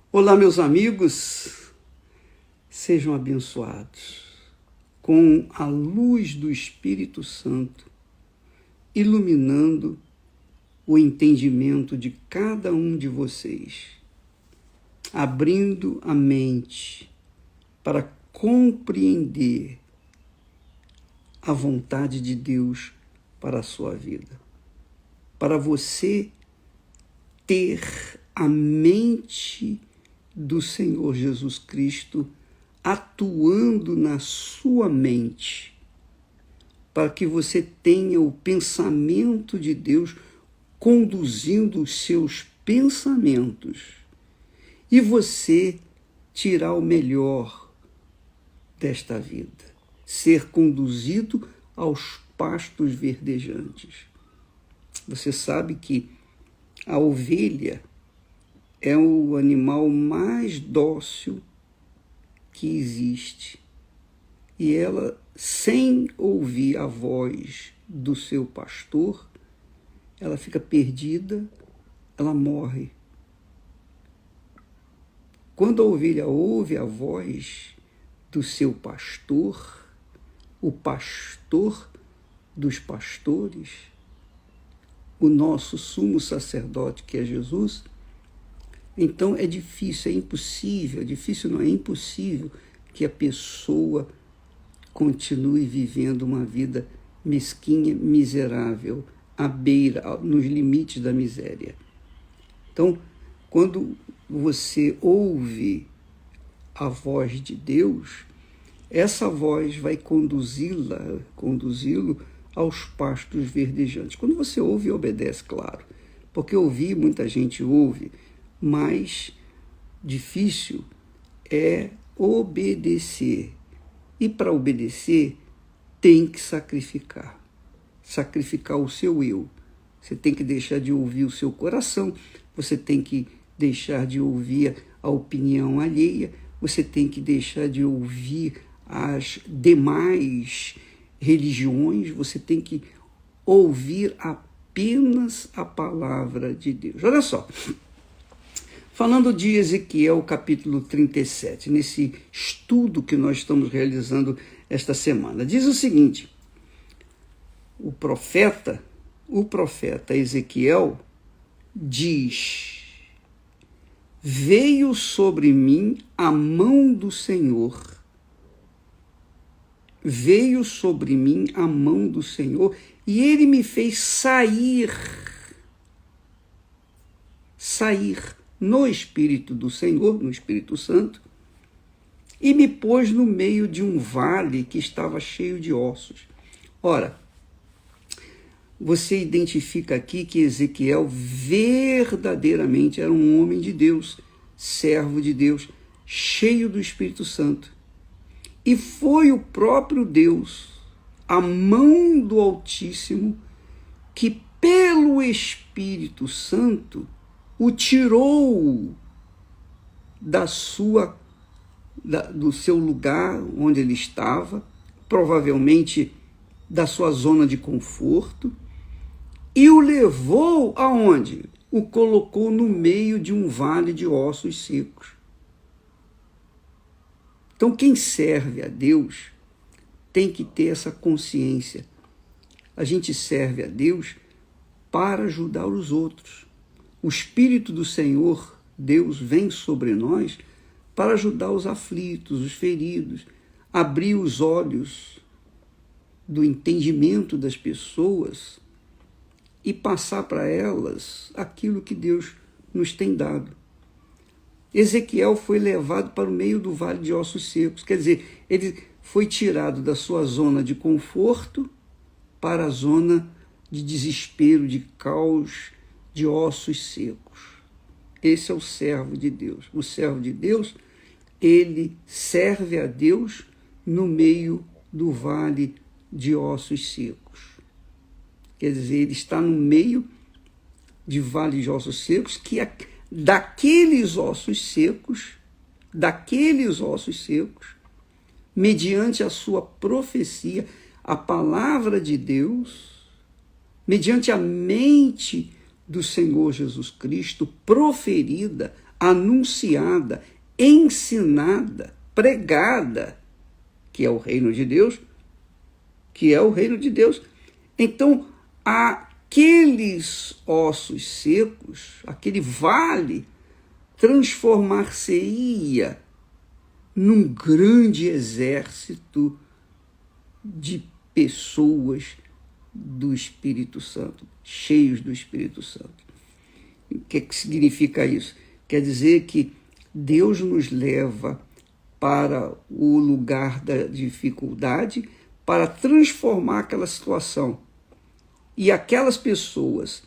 Olá, meus amigos, sejam abençoados com a luz do Espírito Santo iluminando o entendimento de cada um de vocês, abrindo a mente para compreender a vontade de Deus para a sua vida, para você ter a mente do Senhor Jesus Cristo atuando na sua mente, para que você tenha o pensamento de Deus conduzindo os seus pensamentos e você tirar o melhor desta vida, ser conduzido aos pastos verdejantes. Você sabe que a ovelha é o animal mais dócil que existe. E ela, sem ouvir a voz do seu pastor, ela fica perdida, ela morre. Quando a ovelha ouve a voz do seu pastor, o pastor dos pastores, o nosso sumo sacerdote, que é Jesus, então é difícil, é impossível, difícil não é impossível que a pessoa continue vivendo uma vida mesquinha, miserável, à beira, nos limites da miséria. Então, quando você ouve a voz de Deus, essa voz vai conduzi-lo aos pastos verdejantes. Quando você ouve e obedece, claro, porque ouvir, muita gente ouve, mas difícil é obedecer. E para obedecer, tem que sacrificar o seu eu. Você tem que deixar de ouvir o seu coração, você tem que deixar de ouvir a opinião alheia, você tem que deixar de ouvir as demais religiões, você tem que ouvir apenas a palavra de Deus. Olha só, falando de Ezequiel capítulo 37, nesse estudo que nós estamos realizando esta semana, diz o seguinte: o profeta Ezequiel diz: veio sobre mim a mão do Senhor, veio sobre mim a mão do Senhor, e ele me fez sair no Espírito do Senhor, no Espírito Santo, e me pôs no meio de um vale que estava cheio de ossos. Ora, você identifica aqui que Ezequiel verdadeiramente era um homem de Deus, servo de Deus, cheio do Espírito Santo. E foi o próprio Deus, a mão do Altíssimo, que pelo Espírito Santo o tirou do seu lugar onde ele estava, provavelmente da sua zona de conforto, e o levou aonde? O colocou no meio de um vale de ossos secos. Então, quem serve a Deus tem que ter essa consciência. A gente serve a Deus para ajudar os outros. O Espírito do Senhor, Deus, vem sobre nós para ajudar os aflitos, os feridos, abrir os olhos do entendimento das pessoas e passar para elas aquilo que Deus nos tem dado. Ezequiel foi levado para o meio do vale de ossos secos, quer dizer, ele foi tirado da sua zona de conforto para a zona de desespero, de caos, de ossos secos. Esse é o servo de Deus. O servo de Deus, ele serve a Deus no meio do vale de ossos secos. Quer dizer, ele está no meio de vale de ossos secos, que daqueles ossos secos, mediante a sua profecia, a palavra de Deus, mediante a mente do Senhor Jesus Cristo, proferida anunciada, ensinada, pregada, que é o reino de Deus, Então, aqueles ossos secos, aquele vale, transformar-se-ia num grande exército de pessoas do Espírito Santo, cheios do Espírito Santo. O que significa isso? Quer dizer que Deus nos leva para o lugar da dificuldade para transformar aquela situação. E aquelas pessoas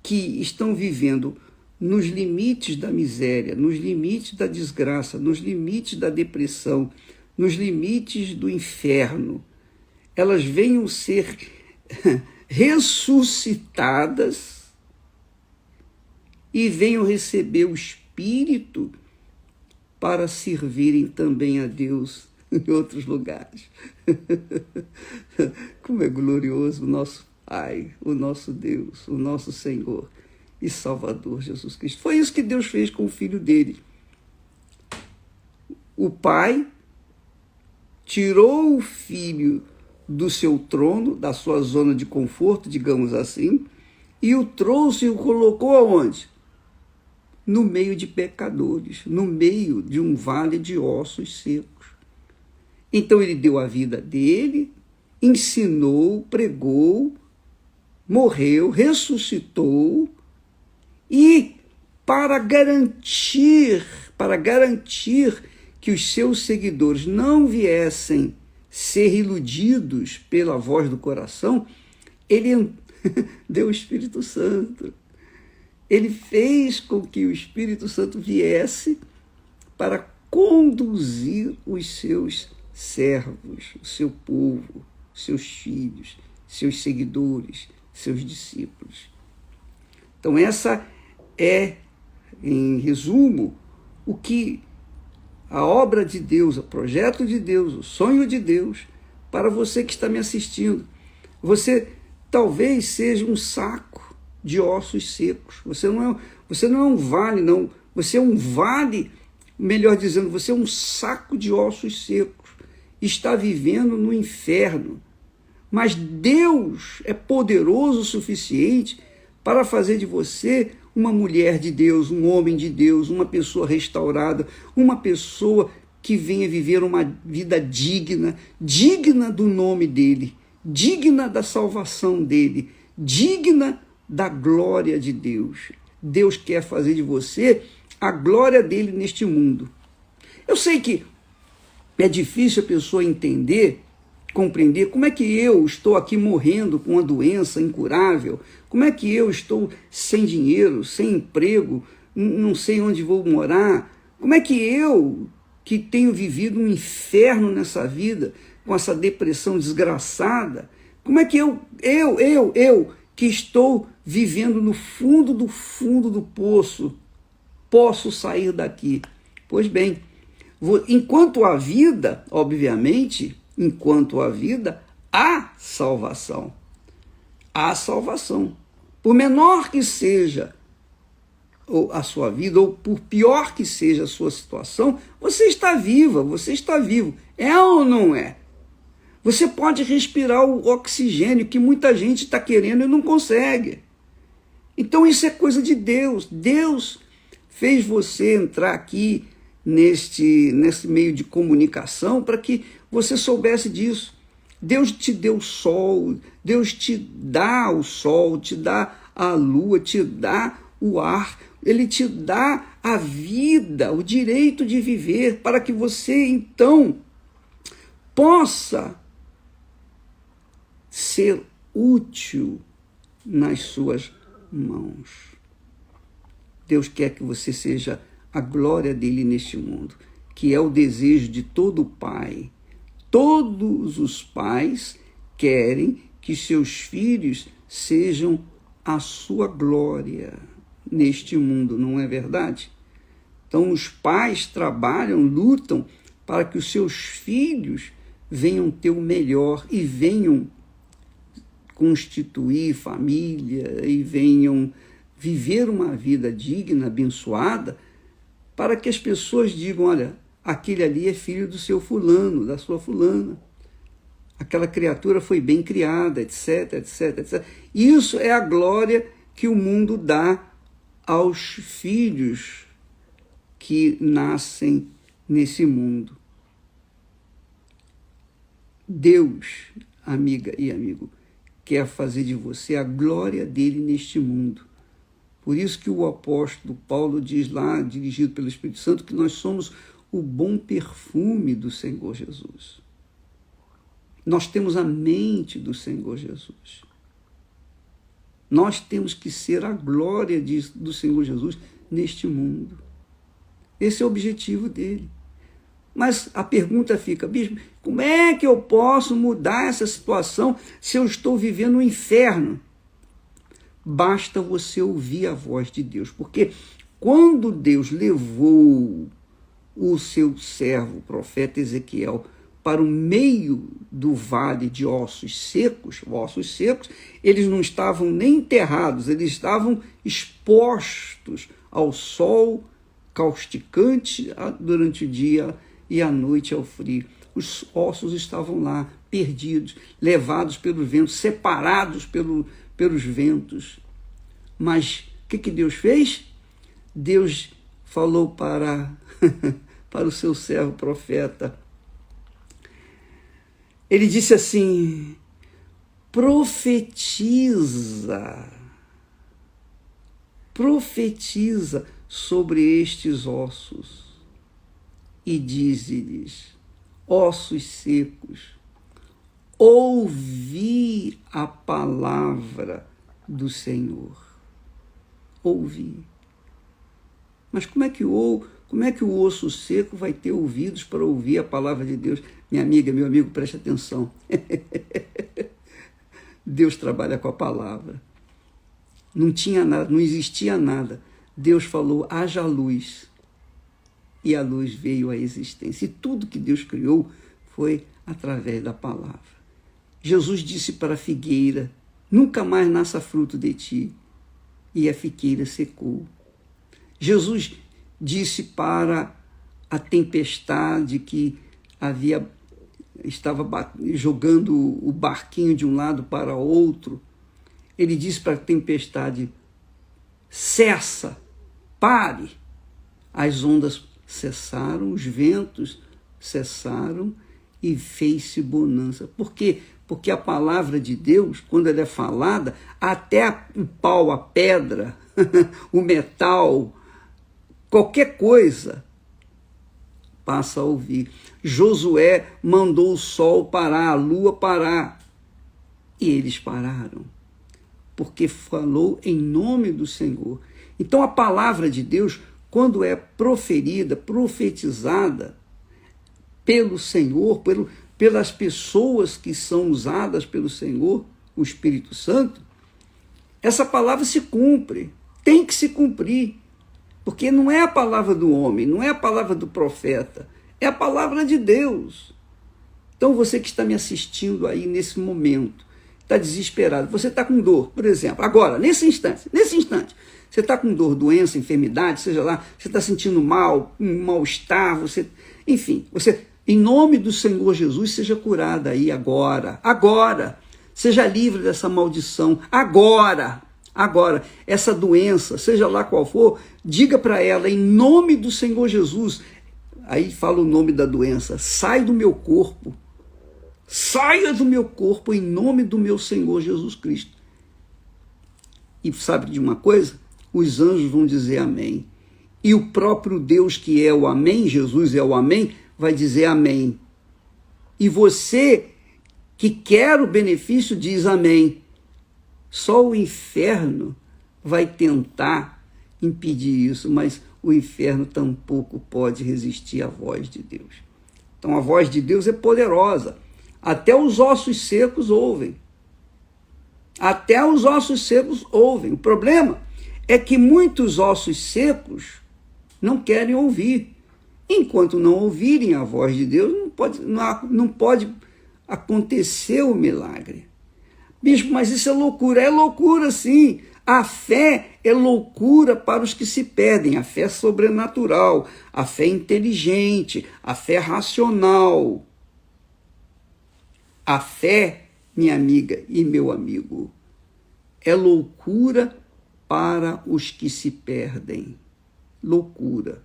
que estão vivendo nos limites da miséria, nos limites da desgraça, nos limites da depressão, nos limites do inferno, elas venham ser ressuscitadas e venham receber o Espírito para servirem também a Deus em outros lugares. Como é glorioso o nosso Pai, o nosso Deus, o nosso Senhor e Salvador Jesus Cristo. Foi isso que Deus fez com o Filho dele. O Pai tirou o Filho do seu trono, da sua zona de conforto, digamos assim, e o trouxe e o colocou aonde? No meio de pecadores, no meio de um vale de ossos secos. Então ele deu a vida dele, ensinou, pregou, morreu, ressuscitou, e para garantir que os seus seguidores não viessem ser iludidos pela voz do coração, ele deu o Espírito Santo. Ele fez com que o Espírito Santo viesse para conduzir os seus servos, o seu povo, seus filhos, seus seguidores, seus discípulos. Então essa é, em resumo, o que a obra de Deus, o projeto de Deus, o sonho de Deus, para você que está me assistindo. Você talvez seja um saco de ossos secos. Você não é um vale, não. Você é um vale, melhor dizendo, você é um saco de ossos secos. Está vivendo no inferno. Mas Deus é poderoso o suficiente para fazer de você uma mulher de Deus, um homem de Deus, uma pessoa restaurada, uma pessoa que venha viver uma vida digna, digna do nome dele, digna da salvação dele, digna da glória de Deus. Deus quer fazer de você a glória dele neste mundo. Eu sei que é difícil a pessoa entender, compreender como é que eu estou aqui morrendo com uma doença incurável, como é que eu estou sem dinheiro, sem emprego, não sei onde vou morar, como é que eu, que tenho vivido um inferno nessa vida, com essa depressão desgraçada, como é que eu que estou vivendo no fundo do poço, posso sair daqui? Pois bem, enquanto há vida, obviamente, enquanto há vida, há salvação. Há salvação. Por menor que seja a sua vida, ou por pior que seja a sua situação, você está viva, você está vivo. É ou não é? Você pode respirar o oxigênio que muita gente está querendo e não consegue. Então isso é coisa de Deus. Deus fez você entrar aqui nesse meio de comunicação para que você soubesse disso. Deus te deu o sol, Deus te dá o sol, te dá a lua, te dá o ar, Ele te dá a vida, o direito de viver, para que você, então, possa ser útil nas suas mãos. Deus quer que você seja a glória dele neste mundo, que é o desejo de todo pai. Todos os pais querem que seus filhos sejam a sua glória neste mundo, não é verdade? Então os pais trabalham, lutam para que os seus filhos venham ter o melhor e venham constituir família e venham viver uma vida digna, abençoada, para que as pessoas digam, olha, aquele ali é filho do seu fulano, da sua fulana. Aquela criatura foi bem criada, etc, etc, etc. Isso é a glória que o mundo dá aos filhos que nascem nesse mundo. Deus, amiga e amigo, quer fazer de você a glória dele neste mundo. Por isso que o apóstolo Paulo diz lá, dirigido pelo Espírito Santo, que nós somos o bom perfume do Senhor Jesus. Nós temos a mente do Senhor Jesus. Nós temos que ser a glória do Senhor Jesus neste mundo. Esse é o objetivo dele. Mas a pergunta fica, bispo, como é que eu posso mudar essa situação se eu estou vivendo um inferno? Basta você ouvir a voz de Deus, porque quando Deus levou o seu servo, o profeta Ezequiel, para o meio do vale de ossos secos, eles não estavam nem enterrados, eles estavam expostos ao sol causticante durante o dia e à noite ao frio. Os ossos estavam lá, perdidos, levados pelo vento, separados pelos ventos. Mas o que Deus fez? Deus falou para o seu servo profeta. Ele disse assim, profetiza sobre estes ossos e dize-lhes, ossos secos, ouvi a palavra do Senhor. Ouvi. Mas como é que o osso seco vai ter ouvidos para ouvir a palavra de Deus? Minha amiga, meu amigo, preste atenção. Deus trabalha com a palavra. Não tinha nada, não existia nada. Deus falou, haja luz. E a luz veio à existência. E tudo que Deus criou foi através da palavra. Jesus disse para a figueira, nunca mais nasça fruto de ti. E a figueira secou. Jesus disse para a tempestade que estava jogando o barquinho de um lado para outro. Ele disse para a tempestade, cessa, pare. As ondas cessaram, os ventos cessaram e fez-se bonança. Por quê? Porque a palavra de Deus, quando ela é falada, até o pau, a pedra, o metal, qualquer coisa passa a ouvir. Josué mandou o sol parar, a lua parar. E eles pararam, porque falou em nome do Senhor. Então a palavra de Deus, quando é proferida, profetizada pelo Senhor, pelas pessoas que são usadas pelo Senhor, o Espírito Santo, essa palavra se cumpre, tem que se cumprir, porque não é a palavra do homem, não é a palavra do profeta, é a palavra de Deus. Então você que está me assistindo aí nesse momento, está desesperado, você está com dor, por exemplo, agora, nesse instante, você está com dor, doença, enfermidade, seja lá, você está sentindo mal, um mal-estar, enfim, em nome do Senhor Jesus, seja curada aí agora, seja livre dessa maldição, agora, essa doença, seja lá qual for, diga para ela, em nome do Senhor Jesus, aí fala o nome da doença, saia do meu corpo em nome do meu Senhor Jesus Cristo. E sabe de uma coisa? Os anjos vão dizer amém. E o próprio Deus que é o amém, Jesus é o amém, vai dizer amém. E você que quer o benefício diz amém. Só o inferno vai tentar impedir isso, mas o inferno tampouco pode resistir à voz de Deus. Então a voz de Deus é poderosa. Até os ossos secos ouvem. O problema é que muitos ossos secos não querem ouvir. Enquanto não ouvirem a voz de Deus, não pode acontecer o milagre. Bispo, mas isso é loucura. É loucura, sim. A fé é loucura para os que se perdem, a fé sobrenatural, a fé inteligente, a fé racional. A fé, minha amiga e meu amigo, é loucura para os que se perdem. Loucura.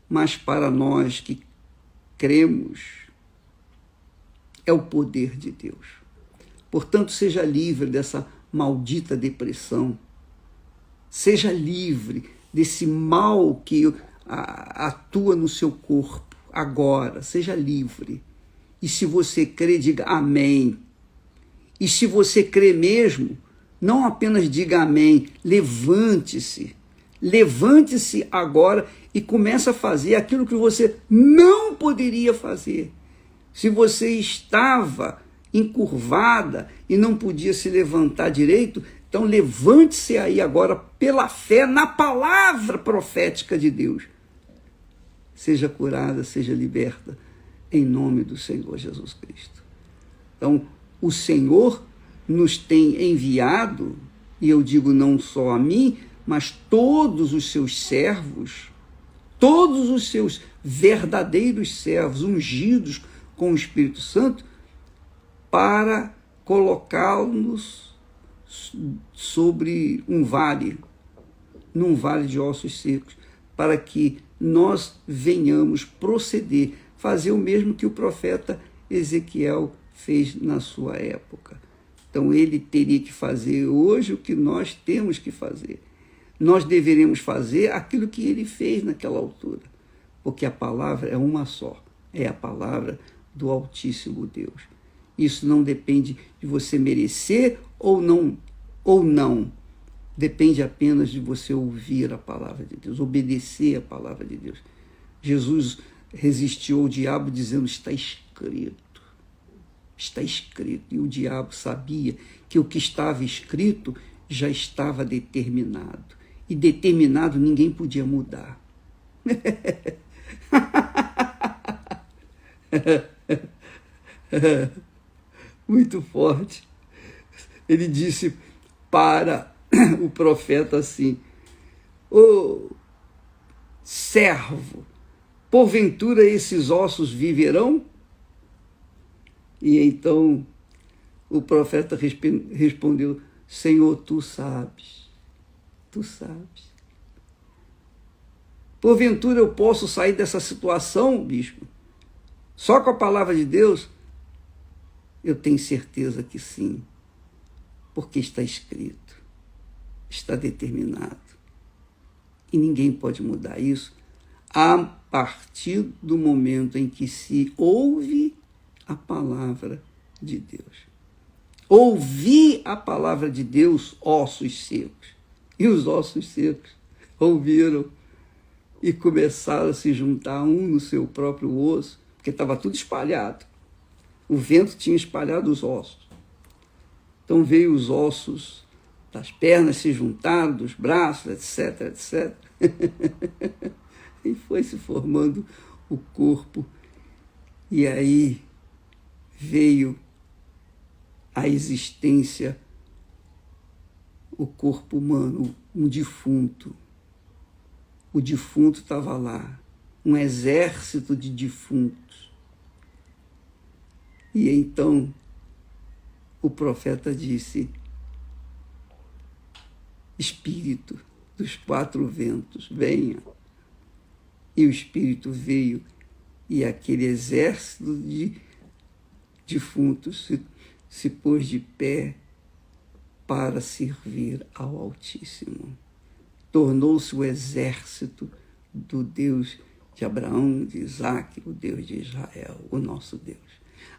Mas para nós que cremos, é o poder de Deus. Portanto, seja livre dessa maldita depressão. Seja livre desse mal que atua no seu corpo agora. Seja livre. E se você crê, diga amém. E se você crê mesmo, não apenas diga amém, levante-se. Levante-se agora e comece a fazer aquilo que você não poderia fazer. Se você estava encurvada e não podia se levantar direito, então levante-se aí agora pela fé na palavra profética de Deus. Seja curada, seja liberta, em nome do Senhor Jesus Cristo. Então, o Senhor nos tem enviado, e eu digo não só a mim, mas todos os seus servos, todos os seus verdadeiros servos, ungidos com o Espírito Santo, para colocá-los sobre um vale, num vale de ossos secos, para que nós venhamos proceder, fazer o mesmo que o profeta Ezequiel fez na sua época. Então ele teria que fazer hoje o que nós temos que fazer. Nós deveremos fazer aquilo que ele fez naquela altura, porque a palavra é uma só, é a palavra do Altíssimo Deus. Isso não depende de você merecer ou não. Depende apenas de você ouvir a palavra de Deus, obedecer a palavra de Deus. Jesus resistiu ao diabo dizendo, está escrito. Está escrito. E o diabo sabia que o que estava escrito já estava determinado. E determinado ninguém podia mudar. Muito forte. Ele disse para o profeta assim, ô servo, porventura esses ossos viverão? E então o profeta respondeu, Senhor, tu sabes. Porventura eu posso sair dessa situação, bispo? Só com a palavra de Deus? Eu tenho certeza que sim, porque está escrito, está determinado. E ninguém pode mudar isso a partir do momento em que se ouve a palavra de Deus. Ouvi a palavra de Deus, ossos secos. E os ossos secos ouviram e começaram a se juntar um no seu próprio osso, porque estava tudo espalhado. O vento tinha espalhado os ossos. Então veio os ossos das pernas se juntaram, dos braços, etc. E foi se formando o corpo. E aí veio a existência, o corpo humano, um defunto. O defunto estava lá, um exército de defuntos. E então o profeta disse, Espírito dos quatro ventos, venha. E o Espírito veio, e aquele exército de defuntos se pôs de pé para servir ao Altíssimo. Tornou-se o exército do Deus de Abraão, de Isaac, o Deus de Israel, o nosso Deus.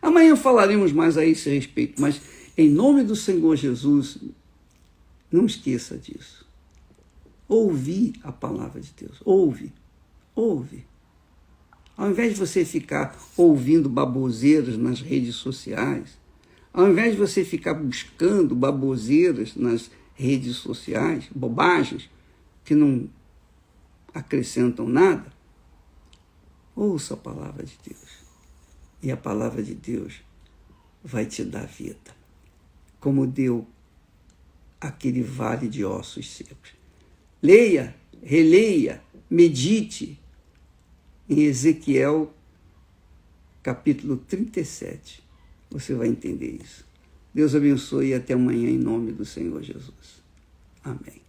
Amanhã falaremos mais a esse respeito, mas em nome do Senhor Jesus, não esqueça disso. Ouvi a palavra de Deus. Ouve. Ao invés de você ficar ouvindo baboseiras nas redes sociais, ao invés de você ficar buscando baboseiras nas redes sociais, bobagens, que não acrescentam nada, ouça a palavra de Deus. E a palavra de Deus vai te dar vida, como deu aquele vale de ossos secos. Leia, releia, medite em Ezequiel, capítulo 37. Você vai entender isso. Deus abençoe e até amanhã em nome do Senhor Jesus. Amém.